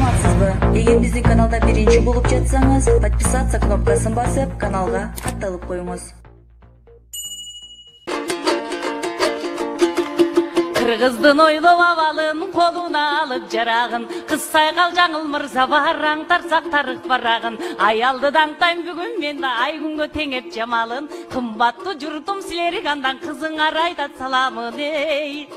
саламатсызбы? Эгер биздин каналда биринчи болуп жатсаңыз, подписаться кнопкасын басып, каналга катталып коюңуз. Кыргыздын ойлоп абалын колуна алып жарагын, кыз сайгал жаңыл мырза бараң тарсак тарых барагын. Аялды даңтайм бүгүн мен да ай күнгө теңеп жамалын. Кымбаттуу журтум силерге андан кызыңар айтат саламын эй.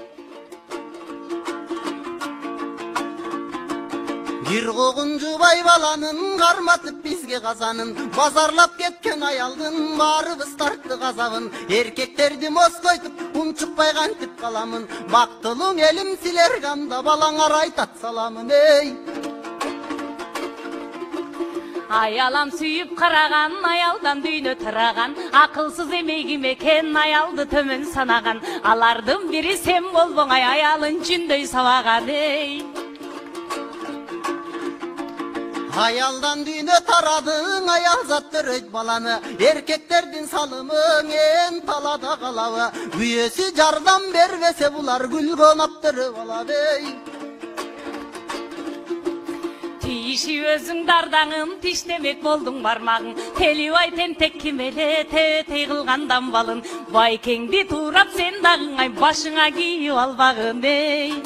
Бир когунжу бай баланын карматып бизге казанын, базарлап кеткен аялдын баарыбыз тартты газабын. Эркектерди москойтуп унчукпай кантип каламын, бактылуу элим силерге анда балаңар айтат саламын эй. Аялам сүйүп караган, аялдан дүйнө тараган, акылсыз эмей ким экен аялды төмөн санаган. Алардын бири сен болбоң аялын чүндөй сабаган эй. Аялдан дүйнө тарадың, аял зат төрөйт баланы, эркектердин салымың эн талада калабы. Үйөсү жардам бербесе булар күлгөн аптырып алабы эй. Тиши өзүң дардаңын, тиштемек болдуң бармагың. Телибай тентек ким эле тетей кылган дамбалын. Байкеңди туурап сен дагың ай башыңа кийип албагын эй.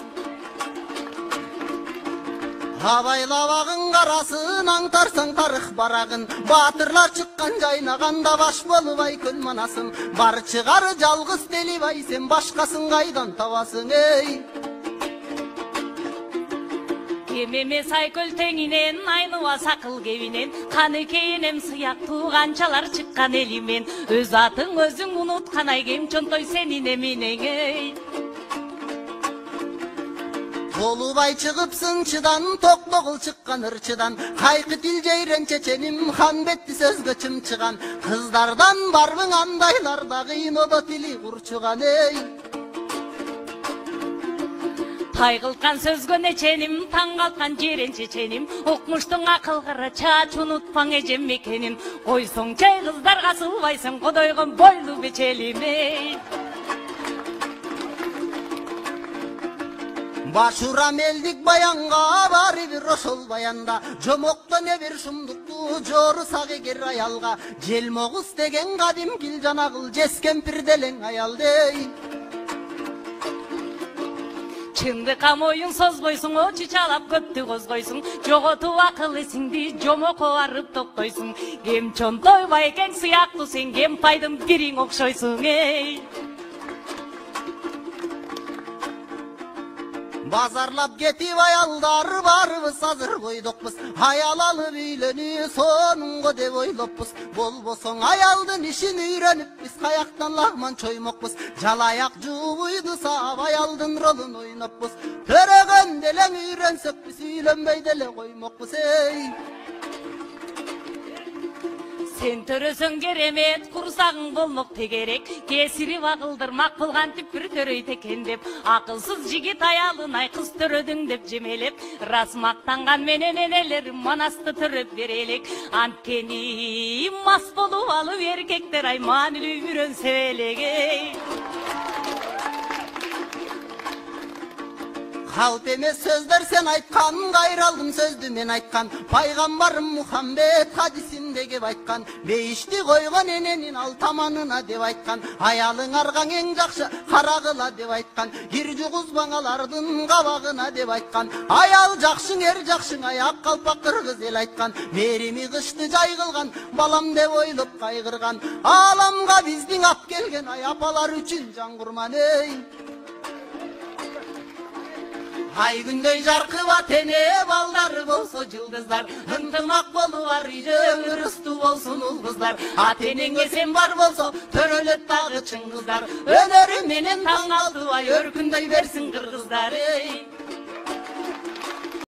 Абайлабагын карасын, аңтарсаң тарых барагын, батырлар чыккан жайнаганда баш болубай көл манасын. Бар чыгары жалгыз Телибай, сен башкасын кайдан табасың эй. Кем эмес айкөл теңинен, айнуа сакыл кебинен, каны кейинем сыяктуу канчалар чыккан элимен. Өз атың өзүң унуткан айкем чонтой сенин эминең эй. Толубай чыгып сынчыдан, токтогул чыккан ырчыдан, кайкы тил жейрен чеченим, хан бетти сөзгө чымчыган. Кыздардан барбың андайларда кыйнодо тили курчуган эй. Тайгылткан сөзгө неченим, таң калкан жейрен чеченим, укмуштуң акыл кара чач унутпаң эжем мекенин. Койсоң чай кыздарга сылбайсың, кодойгон бойлуу бечелим эй. Башурам элдик баянга, баары бир ошол баянда, жомоктон бир шумдукту жорусак эгер аялга. Желмогуз деген кадим кил жанагыл, жескемпир делең аялдей. Чындыкка моюн созбойсуң, чычалап көптү козгойсуң, жоготуп акыл эсиңди жомокко барып токтойсуң. Кем чонтой байкең сыяктуу сен, кем пайдын бириң окшойсуң эй. Базарлап кетип аялдар барыбыз азыр койдокпуз, аял алып үйлөнүү сонунго деп ойлоппуз. Болбосоң аялдын ишин үйрөнүп биз каяктан лагман чоймокпуз. Жалаяк жууп уйду саап аялдын ролун ойноппуз. Төрөгөн делең үйрөнсөк биз үйлөнбөй деле коймокпуз эй. Сен төрөсөң керемет, курсагың болмок тегерек, кесири багылдырмак кылгантип бир төрөйт экен деп. Акылсыз жигит аялын ай кыз төрөдүң деп жемелеп, рас мактанган менен энелер манасты төрөп берелек. Анткени мас болуп алып эркектер ай маанилүү үйрөнсө элек эй. Калп эмес сөздөр сен айткан, кайралдым сөздү мен айткан. Пайгамбарым Мухаммед хадисинде кеп айткан, бейишти койгон эненин ал таманына деп айткан. Аялың аргаң эң жакшы карагыла деп айткан, кир жугузбаң алардын кабагына деп айткан. Аял жакшың, эр жакшың, аяк калпак кыргыз эл айткан. Мерими кышты жай кылган, балам деп ойлоп кайгырган. Аламга биздин ап келген ай апалар үчүн жан курман эй. Ай күндөй жаркыба тене балдары болсо жылдыздар, ынтымак болуар үйдө ырыстуу болсун ул кыздар. Ат энеңе сен бар болсо төрөлөт дагы чың кыздар, өнөрү менен таң калды ай өркүндөй берсин кыргыздар эй.